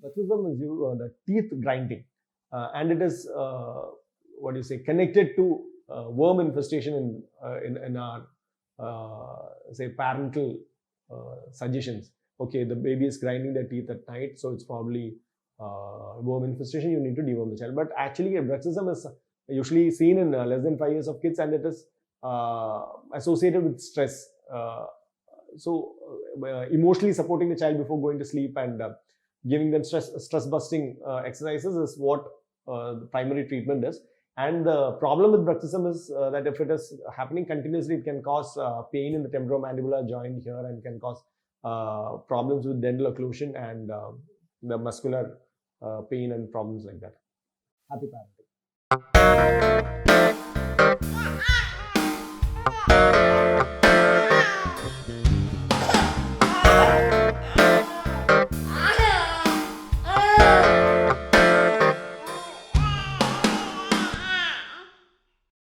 bruxism is the teeth grinding, and it is connected to worm infestation in our say parental suggestions. Okay, the baby is grinding their teeth at night, so it's probably worm infestation. You need to deworm the child. But actually, bruxism is usually seen in less than 5 years of kids, and it is associated with stress. Emotionally supporting the child before going to sleep and giving them stress busting exercises is what the primary treatment is. And the problem with bruxism is that if it is happening continuously, it can cause pain in the temporomandibular joint here and can cause problems with dental occlusion and the muscular pain and problems like that. Happy parenting.